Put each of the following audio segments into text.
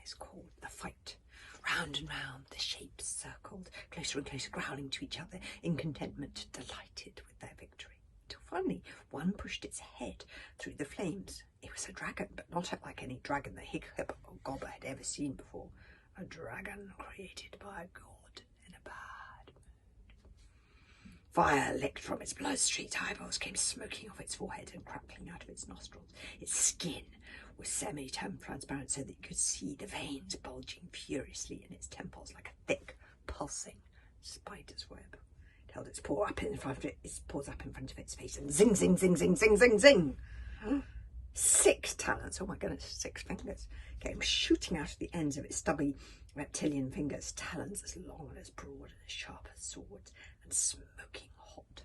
eyes caught the fight. Round and round the shapes circled, closer and closer, growling to each other in contentment, delighted with their victory. Till finally one pushed its head through the flames. It was a dragon, but not like any dragon that Hiccup or Gobber had ever seen before. A dragon created by God in a bad mood. Fire licked from its blood-streaked eyeballs, came smoking off its forehead and crackling out of its nostrils. Its skin was semi-transparent so that you could see the veins bulging furiously in its temples like a thick, pulsing spider's web. It held its paws up in front of its face, and zing, zing, zing, zing, zing, zing, zing. 6 talons, oh my goodness, 6 fingers, came shooting out of the ends of its stubby reptilian fingers, talons as long and as broad and as sharp as swords, and smoking hot.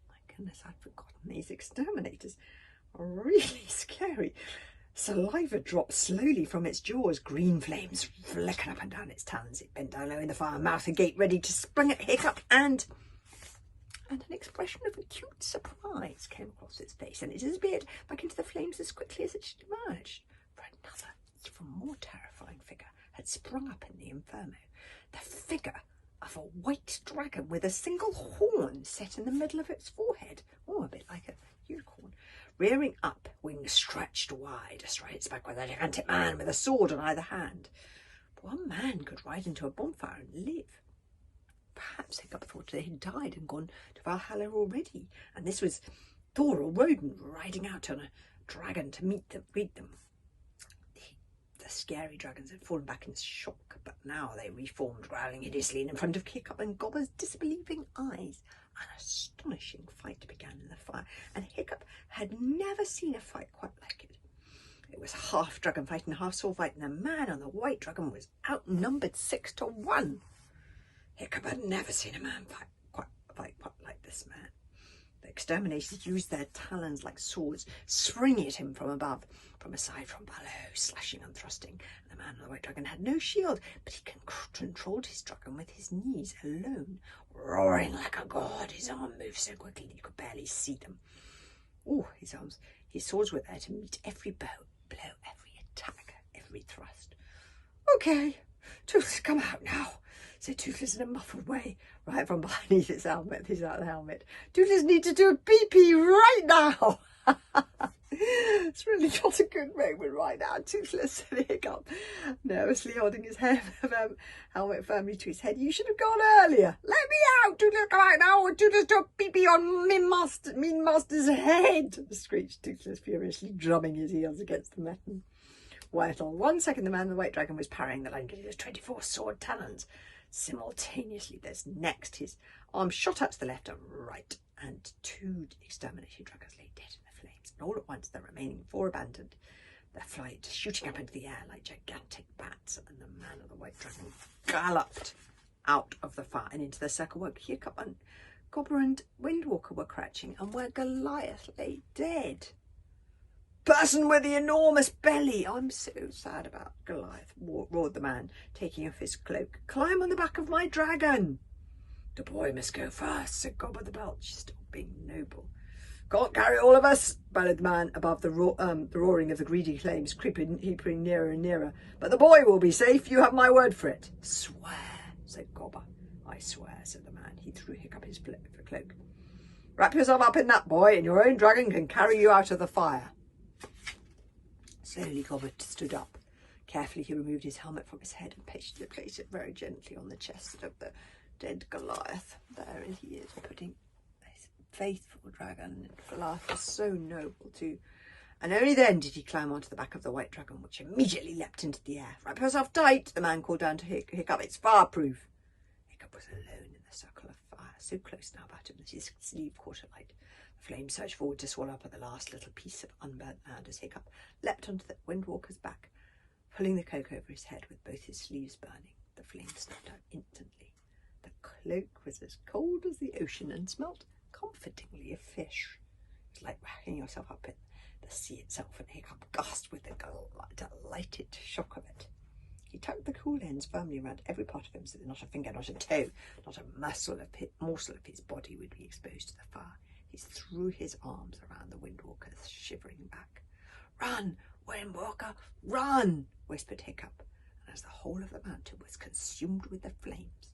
My goodness, I'd forgotten these exterminators are really scary. Saliva dropped slowly from its jaws, green flames flickered up and down its talons. It bent down low in the fire, mouth agape, ready to spring at Hiccup, and an expression of acute surprise came across its face, and it disappeared back into the flames as quickly as it had emerged. For another, even more terrifying figure had sprung up in the inferno. The figure of a white dragon with a single horn set in the middle of its forehead, a bit like a unicorn. Rearing up, wings stretched wide, astride its back, with a gigantic man with a sword on either hand. But one man could ride into a bonfire and live. Perhaps Hiccup thought they had died and gone to Valhalla already, and this was Thor or Woden riding out on a dragon to greet them. The scary dragons had fallen back in shock, but now they reformed, growling hideously in front of Hiccup and Gobber's disbelieving eyes. An astonishing fight began in the fire, and Hiccup had never seen a fight quite like it. It was half dragon fight and half sword fight, and the man on the white dragon was outnumbered 6 to 1. Hiccup had never seen a man fight quite like this man. The exterminators used their talons like swords, springing at him from above, from aside, from below, slashing and thrusting. And the man on the white dragon had no shield, but he controlled his dragon with his knees alone, roaring like a god. His arm moved so quickly that you could barely see them. His swords were there to meet every blow, every attack, every thrust. "Okay, Toothless, come out now," said Toothless in a muffled way, right from beneath its helmet. "Toothless needs to do a pee-pee right now." "It's really not a good moment right now, Toothless," said Hiccup, nervously holding his helmet firmly to his head. "You should have gone earlier." "Let me out, Toothless, come out now, or Toothless do a pee-pee on mean master's head," screeched Toothless, furiously drumming his heels against the metal. 1 second, the man in the white dragon was parrying the Langa's 24 sword talons. Simultaneously, next, his arm shot out to the left and right, and 2 exterminated dragons lay dead in the flames. And all at once, the remaining 4 abandoned their flight, shooting up into the air like gigantic bats, and the man of the white dragon galloped out of the fire and into the circle where Hiccup and Gobber and Windwalker were crouching, and where Goliath lay dead. "Person with the enormous belly! I'm so sad about Goliath," roared the man, taking off his cloak. "Climb on the back of my dragon." "The boy must go first," said Gobber the Belch, still being noble. "Can't carry all of us," bellowed the man above the roaring of the greedy flames, creeping nearer and nearer. "But the boy will be safe, you have my word for it." "Swear," said Gobber. "I swear," said the man. He threw Hiccup his cloak. "Wrap yourself up in that, boy, and your own dragon can carry you out of the fire." Slowly Gobber stood up. Carefully he removed his helmet from his head and placed it very gently on the chest of the dead Goliath. There he is, putting his faithful dragon. Goliath was so noble too. And only then did he climb onto the back of the white dragon, which immediately leapt into the air. "Wrap yourself tight," the man called down to Hiccup. "It's fireproof." Hiccup was alone in the circle of fire, so close now about him that his sleeve caught a light. The flame surged forward to swallow up the last little piece of unburnt land as Hiccup leapt onto the Windwalker's back, pulling the cloak over his head with both his sleeves burning. The flame snuffed out instantly. The cloak was as cold as the ocean and smelt comfortingly of fish. It was like wrapping yourself up in the sea itself, and Hiccup gasped with the delighted shock of it. He tucked the cool ends firmly around every part of him so that not a finger, not a toe, not a morsel of his body would be exposed to the fire. He threw his arms around the Windwalker's shivering back. "Run, Windwalker, run!" whispered Hiccup. and as the whole of the mountain was consumed with the flames,